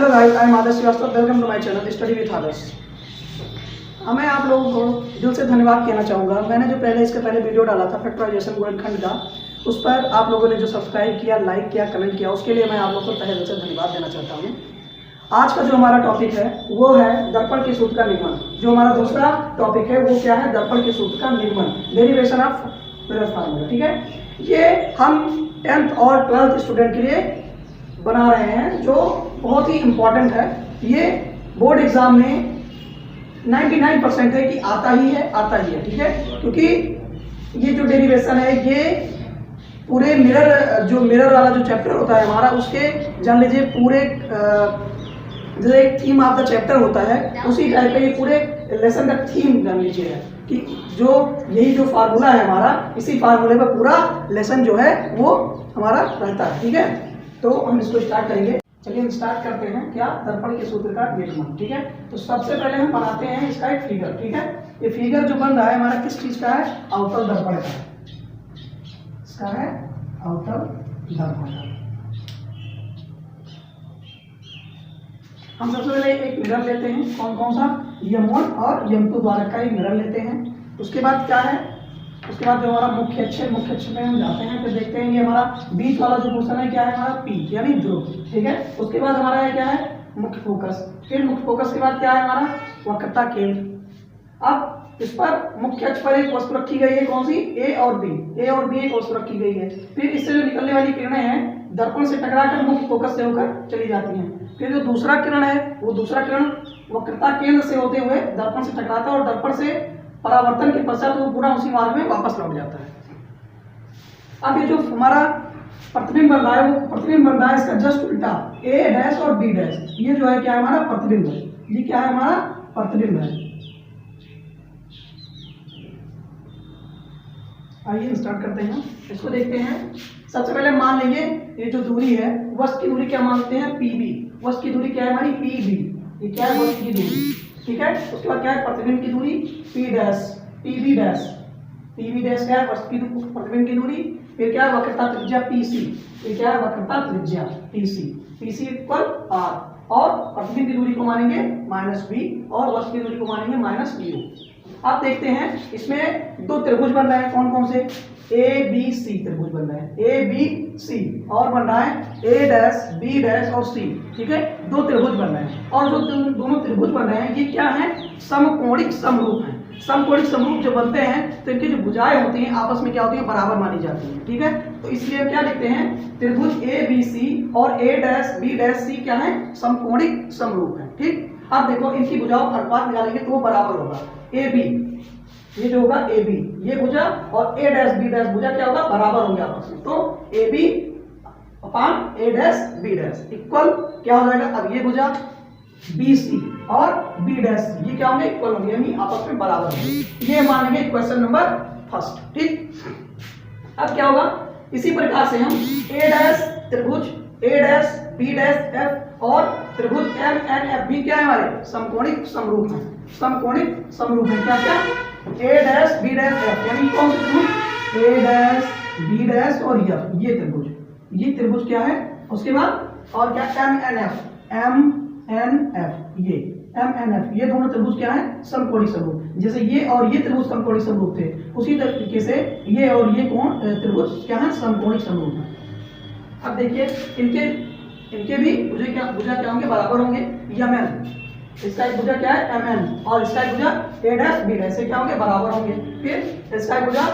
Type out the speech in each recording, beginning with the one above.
Hello guys, I am Adarsh Srivastava. Welcome to my channel study with Adarsh. मैं आप लोगों को दिल से धन्यवाद कहना चाहूँगा। मैंने जो इसके पहले वीडियो डाला था फैक्टराइजेशन गुणनखंड का, उस पर आप लोगों ने जो सब्सक्राइब किया, लाइक किया, कमेंट किया, उसके लिए मैं आप लोगों को तहे दिल से धन्यवाद देना चाहता हूँ। आज का जो हमारा टॉपिक है वो है दर्पण के सूत्र का निर्माण। जो हमारा दूसरा टॉपिक है वो क्या है? दर्पण के सूत्र का निर्माण, डेरिवेशन ऑफ मिरर फार्मूला। ठीक है, ये हम 10th और 12th स्टूडेंट के लिए बना रहे हैं, जो बहुत ही इम्पोर्टेंट है। ये बोर्ड एग्जाम में 99% है कि आता ही है। ठीक है, क्योंकि ये जो डेरिवेशन है ये पूरे मिरर वाला जो चैप्टर होता है हमारा, उसके जान लीजिए पूरे जैसे एक थीम ऑफ द चैप्टर होता है, उसी टाइप का ये पूरे लेसन का थीम जान लीजिए है कि जो यही जो फार्मूला है हमारा, इसी फार्मूले पर पूरा लेसन जो है वो हमारा रहता है। ठीक है, तो हम इसको स्टार्ट करेंगे। चलिए हम स्टार्ट करते हैं क्या? दर्पण के सूत्र का निर्माण। ठीक है, तो सबसे पहले हम बनाते हैं इसका एक फिगर। ठीक है, ये फिगर जो बन रहा है हमारा किस चीज का है? अवतल दर्पण का है। इसका है अवतल दर्पण का। हम सबसे पहले एक मिरर लेते हैं। कौन सा? M1 और M2 द्वारा का एक मिरर लेते हैं। उसके बाद क्या है? उसके बाद जो हमारा मुख्य अक्ष में हम जाते हैं, फिर देखते हैं ये हमारा बीच वाला जो पोर्शन है क्या है? हमारा P यानी ध्रुव। ठीक है, उसके बाद हमारा है क्या है? मुख्य फोकस। फिर मुख्य फोकस के बाद क्या है? हमारा वक्रता केंद्र। अब इस पर मुख्य अक्ष पर एक वस्तु रखी गई है, कौन सी? A और B एक वस्तु रखी गई है। फिर इससे जो निकलने वाली किरणें हैं दर्पण से टकराकर मुख्य फोकस से होकर चली जाती हैं। फिर जो दूसरा किरण है वो दूसरा किरण वक्रता केंद्र से होते हुए दर्पण से टकराता है और दर्पण से परावर्तन के पश्चात वो पूरा उसी मार्ग में वापस लौट जाता है। अब ये जो हमारा प्रतिबिंब बन रहा है वो प्रतिबिंब बन रहा है इसका जस्ट उल्टा, A डैश और B डैश। ये जो है क्या है? हमारा प्रतिबिंब है। ये क्या है? हमारा प्रतिबिंब है। आइए स्टार्ट करते हैं, इसको देखते हैं। सबसे पहले मान लेंगे ये जो दूरी है, वस्तु की दूरी क्या मानते हैं? PB। वस्तु की दूरी क्या है हमारी? PB। ये क्या है? वस्तु की दूरी। ठीक है, उसके बाद क्या है? प्रतिबिंब की दूरी P dash, PB dash. PB dash क्या है? वस्तु की प्रतिबिंब की दूरी। फिर क्या है? वक्रता त्रिज्या PC। ये क्या है? वक्रता त्रिज्या PC इक्वल R। और प्रतिबिंब की दूरी को मानेंगे -B और वस्तु की दूरी को मानेंगे -BU। आप देखते हैं इसमें दो त्रिभुज बन रहे हैं। कौन से? ABC त्रिभुज बन रहा है, ABC। और बन रहा है A डैश, B डैश और C। ठीक है, दो त्रिभुज बन रहे हैं। और जो दोनों त्रिभुज बन रहे हैं ये क्या है? समकोणिक समरूप हैं। समकोणिक समरूप जो बनते हैं तो इनकी जो भुजाएं होती हैं आपस में क्या होती है? बराबर मानी जाती हैं। ठीक है, तो इसलिए हम क्या लिखते हैं? त्रिभुज ABC और A dash, B dash, C क्या है? समकोणिक समरूप है। ठीक, अब देखो इनकी भुजाओं का अनुपात निकालेंगे तो वो बराबर होगा। AB ये जो होगा AB, ये भुजा और A डैश B डैश भुजा क्या होगा? बराबर होंगे आपस में। तो AB upon A dash B dash equal क्या हो जाएगा? अब ये भुजा BC और B डैश ये क्या होंगे? इक्वल होंगे, यानी आपस में बराबर होंगे। ये मान लेंगे क्वेश्चन नंबर फर्स्ट। ठीक, अब क्या होगा? इसी प्रकार से हम A डैश त्रिभुज A dash B dash F और त्रिभुज MNF भी क्या है? हमारे समकोणिक समरूप हैं। समकोणिक समरूप है क्या? A dash B dash F यानी कौन से त्रिभुज? A डैश B डैश और F ये त्रिभुज क्या है? उसके बाद और क्या? MNF ये दोनों त्रिभुज क्या है? समकोणिक समरूप। जैसे ये और ये त्रिभुज समकोणिक समरूप थे, उसी तरीके से ये और ये कोण त्रिभुज क्या है? समकोणिक समरूप है। अब देखिए इनके भी भुजा क्या होंगे? बराबर होंगे। MN इसका एक भुजा क्या है? MN और इसका एक भुजा A डैश B डैश से क्या होंगे? बराबर होंगे। फिर इसका एक भुजा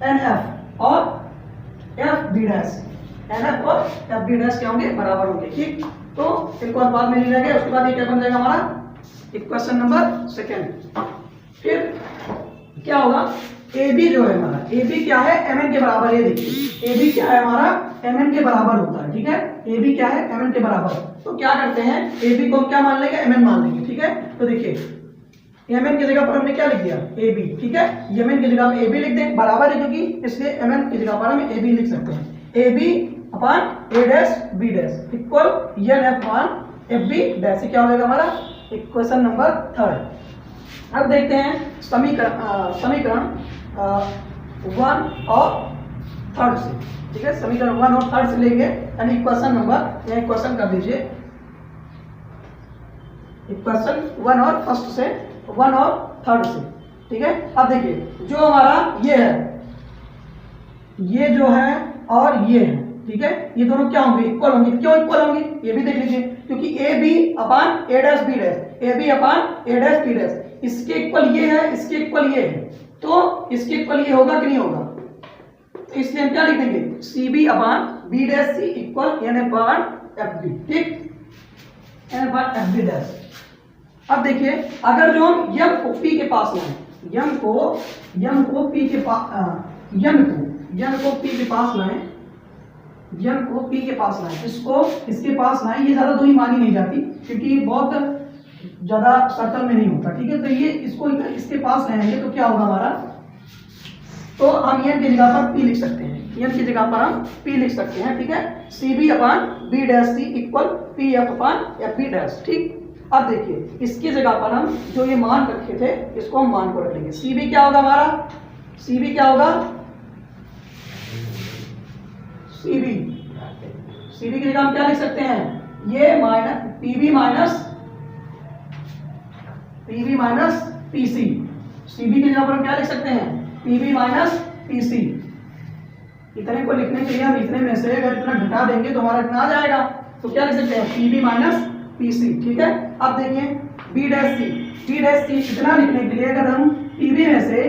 NF और FB डैश, NF और FB डैश क्या होंगे? बराबर होंगे। ठीक, तो इनको अनुपात में ले जाएंगे। उसके बाद ये क्या बन जाएगा हमारा? Equation number second. फिर क्या होगा? AB जो है हमारा, AB क्या है? MN के बराबर। ये देखिए AB क्या है? हमारा MN के बराबर होता है। ठीक है, AB क्या है? MN के बराबर। तो क्या करते हैं? AB को हम क्या मान लेंगे? MN मान लेंगे। ठीक है, तो देखिए MN की जगह पर हमने क्या लिख दिया? AB। ठीक है, MN की जगह पर AB लिख दें, बराबर है क्योंकि, इसलिए MN की जगह पर हम AB लिख सकते हैं। AB upon A dash B dash equal NF upon FB dash. क्या हो जाएगा हमारा? Equation number third. अब देखते हैं समीकरण 1 और 3 से। ठीक है, समीकरण 1 और 3 से लेंगे, यानी क्वेश्चन नंबर, यहाँ क्वेश्चन कर दीजिए इक्वेशन 1 और फर्स्ट से 1 और थर्ड से, ठीक है। अब देखिए जो हमारा ये है, ये जो है और ये है, ठीक है, ये दोनों क्या होंगे, इक्वल होंगे। क्यों इक्वल होंगे ये भी देख लीजिए, क्योंकि A B upon A dash B dash, A B upon A dash B dash, इसके इक्वल ये है, इसके इक्वल ये है, तो इसके इक्वल ये होगा कि नहीं होगा, तो इसलिए हम क्या लिख देंगे, सी बी अपान B dash C equal N upon F B, ठीक, N upon F B dash. अब देखिए अगर जो हम यम को पी के पास लाएं, यम को पी के पास, यम को पी के पास लाएं, यम को पी के पास लाएं, इसको इसके पास लाएं, ये ज्यादा दूरी मानी नहीं जाती क्योंकि ये बहुत ज्यादा सर्कल में नहीं होता, ठीक है। तो ये इसको इसके पास लाएंगे तो क्या होगा हमारा, तो हम एन की जगह पर पी लिख सकते हैं, एन की जगह पर हम पी लिख सकते हैं, ठीक है। सी बी अपान B dash C equal P F upon F B dash, ठीक। अब देखिए इसकी जगह पर हम जो ये मान रखे थे इसको हम मान को रख लेंगे। सी बी क्या होगा हमारा, सी बी क्या होगा, सी बी की जगह हम क्या लिख सकते हैं, ये minus P B minus P C, C B की जगह पर हम क्या लिख सकते हैं, P B minus P C. इतने को लिखने के लिए हम इतने में से अगर इतना घटा देंगे तो हमारा इतना आ जाएगा, तो क्या लिख सकते हैं, P B minus P C, ठीक है। अब देखिए बी डैश सी इतना लिखने के लिए अगर हम पी बी में से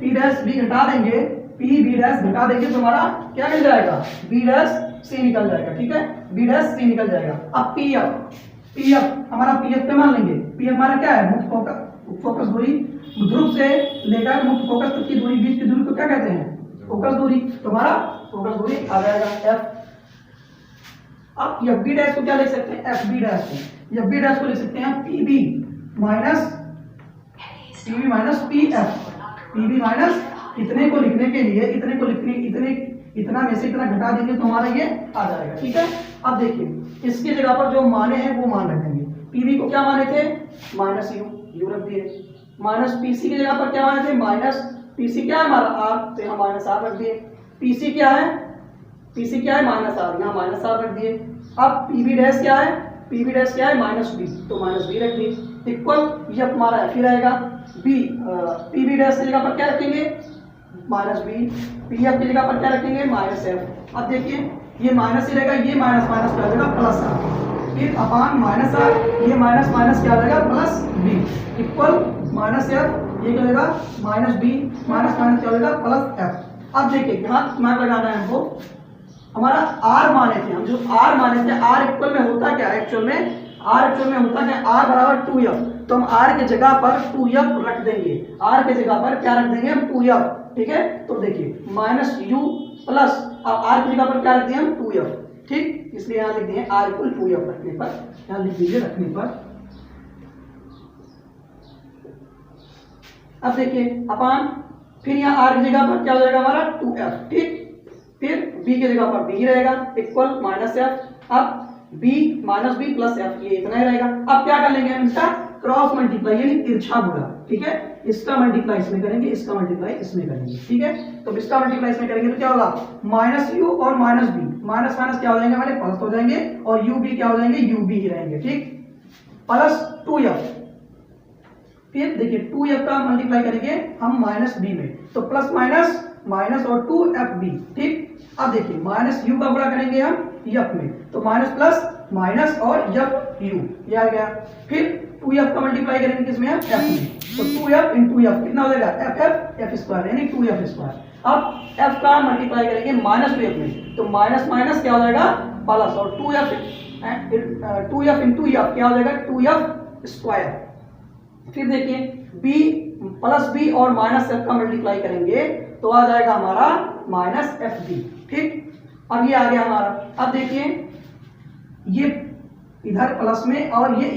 पी डैश बी घटा देंगे, पी बी डैश घटा देंगे तो हमारा क्या निकल जाएगा, बी डैश सी निकल जाएगा, ठीक है, बी डैश सी निकल जाएगा। अब पी एफ हमारा पी एफ पे मान लेंगे, पी एफ हमारा क्या है, मुक्त फोकस दूरी, ध्रुव से लेकर मुक्त फोकस तक की दूरी, बीच की दूरी को क्या कहते हैं, फोकस दूरी, तो हमारा फोकस दूरी आ जाएगा एफ। अब एफ बी डैश को क्या लिख सकते हैं, एफ बी डैश को लिख सकते हैं P B minus P minus इतने को लिखने के लिए इतना में से इतना घटा देंगे तो हमारा ये आ जाएगा, ठीक है। अब देखिए इसकी जगह पर जो माने हैं वो मान रख देंगे, पीबी को क्या माने थे, माइनस यू रख दिए, माइनस पीसी की जगह पर क्या माने थे, माइनस पीसी क्या है हमारा आर, तो यहाँ माइनस आर रख दिए, पीसी क्या है माइनस आर, यहाँ माइनस आर रख दिए। अब पीबी डैश क्या है माइनस बी, तो माइनस बी रख दिए, इक्वल ये हमारा एफ ही रहेगा, बी पीबी डैश की जगह पर क्या रखेंगे, माइनस बी, पी एफ की जगह पर क्या रखेंगे, माइनस एफ। अब देखिए ये माइनस ही रहेगा, ये माइनस माइनस क्या हो जाएगा, प्लस आर, फिर अपान माइनस आर, ये माइनस माइनस क्या हो जाएगा, plus B, equal minus F, ये क्या हो जाएगा, माइनस बी, माइनस माइनस क्या हो जाएगा, प्लस एफ। अब देखिए यहाँ दिमाग लगाना है हमको, हमारा आर माने थे, हम जो आर माने थे, आर इक्वल में होता क्या है, एक्चुअल में होता क्या, आर बराबर 2f, तो हम आर की जगह पर 2f रख देंगे, आर की जगह पर क्या रख देंगे हम, 2f, ठीक है। तो देखिए माइनस यू प्लस, अब आर की जगह पर क्या रख दिए हम, 2f, ठीक, इसलिए यहाँ लिख दिए आर इक्वल 2f रखने पर, यहाँ लिख दीजिए रखने पर। अब देखिए अपान, फिर यहाँ आर की जगह पर क्या हो जाएगा हमारा 2f, ठीक, फिर b की जगह पर b रहेगा, इक्वल माइनस एफ, अब b minus B plus F, ये इतना ही रहेगा। अब क्या कर लेंगे हम, इसका क्रॉस मल्टीप्लाई यानी तिरछा गुणा, ठीक है, इसका मल्टीप्लाई इसमें करेंगे, इसका मल्टीप्लाई इसमें करेंगे, ठीक है। तो इसका मल्टीप्लाई इसमें करेंगे तो क्या होगा, माइनस यू और माइनस बी, माइनस माइनस क्या हो जाएंगे हमारे, प्लस हो जाएंगे, और यू बी क्या हो जाएंगे, यू बी ही रहेंगे, ठीक, प्लस 2f, फिर देखिए 2f का मल्टीप्लाई करेंगे हम माइनस बी में, तो प्लस माइनस माइनस और 2fb, ठीक। अब देखिए माइनस यू का गुणा करेंगे हम एफ में, तो माइनस प्लस माइनस और एफ यू, ये आ गया। फिर 2f का मल्टीप्लाई करेंगे किसमें, एफ में, तो 2f इंटू एफ कितना हो जाएगा, एफ स्क्वायर यानी 2f स्क्वायर। अब f का मल्टीप्लाई करेंगे माइनस 2f में, तो माइनस माइनस क्या हो जाएगा, प्लस, और 2f इंटू एफ क्या हो जाएगा, 2f स्क्वायर। फिर देखिए b प्लस बी और माइनस एफ का मल्टीप्लाई करेंगे तो आ जाएगा हमारा माइनस एफ बी, ठीक। अब ये आ गया हमारा। अब देखिए ये इधर प्लस में और ये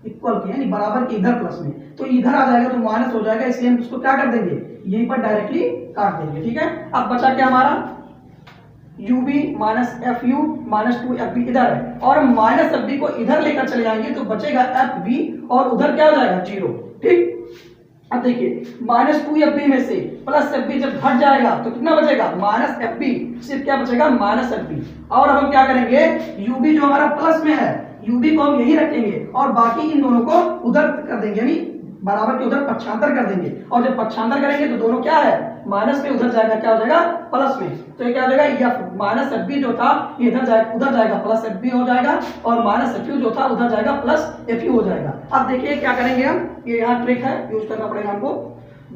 इक्वल के यानी बराबर के इधर प्लस में, तो इधर आ जाएगा तो माइनस हो जाएगा, इसलिए हम इसको क्या कर देंगे, यहीं पर डायरेक्टली काट देंगे, ठीक है। अब बचा क्या हमारा, U B minus F U minus 2fb इधर है, और माइनस एफ बी को इधर लेकर चले जाएंगे तो बचेगा एफ बी, और उधर क्या हो जाएगा 0, ठीक। अब देखिए माइनस 2fb में से प्लस fb जब घट जाएगा तो कितना बचेगा, माइनस fb, सिर्फ क्या बचेगा, माइनस fb। और अब हम क्या करेंगे, ub जो हमारा प्लस में है यू बी को हम यही रखेंगे और बाकी इन दोनों को उधर कर देंगे, यानी बराबर के उधर पक्षांतर कर देंगे। और जब पक्षांतर करेंगे तो दोनों क्या है, माइनस में उधर जाएगा, क्या हो जाएगा, प्लस में। तो ये क्या हो जाएगा, एफ माइनस एफ बी जो था ये इधर जाएगा प्लस एफ बी हो जाएगा, और माइनस एफ यू जो था उधर जाएगा प्लस एफ यू हो जाएगा। अब देखिए क्या करेंगे हम, ये यहाँ ट्रिक है, यूज करना पड़ेगा हमको।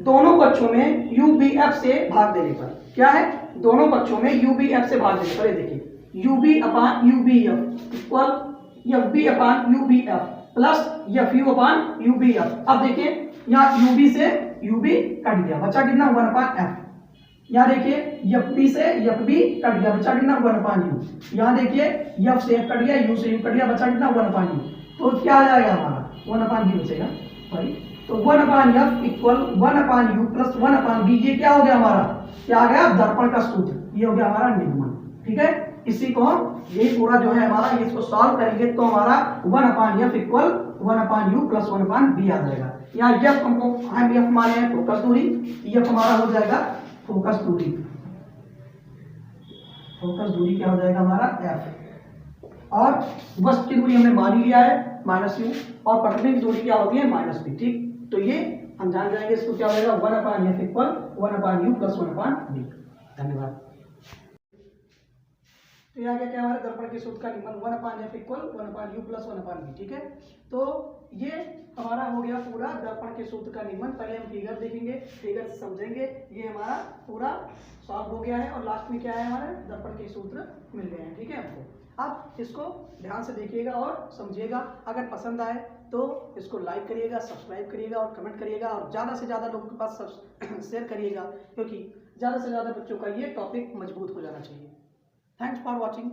दोनों पक्षों में यू बी एफ से भाग देने पर क्या है, दोनों पक्षों में यू बी एफ से भाग देने पर देखिए U B upon U B F equal F B upon U B F plus F U upon U B F. अब देखिए यहाँ यू बी से यू बी कट गया, बचा कितना, 1/f। यहाँ देखिए एफ बी से एफ बी कट गया, बचा कितना, 1/u। यहाँ देखिए एफ से एफ कट गया, यू से यू कट गया, बचा कितना, 1/u। तो क्या आ जाएगा हमारा, 1/b बचेगा भाई। तो 1/f equal 1/u plus 1/b, ये क्या हो गया हमारा, क्या आ गया, दर्पण का सूत्र, ये हो गया हमारा निगमन। ठीक है, इसी को हम यही पूरा जो है हमारा, इसको सॉल्व करेंगे तो हमारा 1/f equal 1/u plus 1/b आ जाएगा। यहाँ एफ हमको हम एफ माने हैं फोकस दूरी, एफ हमारा हो जाएगा फोकस दूरी। फोकस दूरी क्या हो जाएगा हमारा एफ, और वस्तु की दूरी हमने मान ही लिया है -u, और पटनी की दूरी क्या होती है -b। ठीक, तो ये हम जान जाएंगे, इसको क्या हो जाएगा 1/f equal 1/u plus 1/b। धन्यवाद। तो यहाँ क्या हमारे दर्पण के सूत्र का नियम 1/f equal 1/u plus 1/b। ठीक है, तो ये हमारा हो गया पूरा दर्पण के सूत्र का नियमन। पहले हम फिगर देखेंगे, फिगर समझेंगे, ये हमारा पूरा सॉल्व हो गया है, और लास्ट में क्या है, हमारे दर्पण के सूत्र मिल गए हैं। ठीक है, आपको आप इसको ध्यान से देखिएगा और समझिएगा। अगर पसंद आए तो इसको लाइक करिएगा, सब्सक्राइब करिएगा और कमेंट करिएगा, और ज़्यादा से ज़्यादा लोगों के पास शेयर करिएगा, क्योंकि ज़्यादा से ज़्यादा बच्चों का ये टॉपिक मजबूत हो जाना चाहिए। Thanks for watching.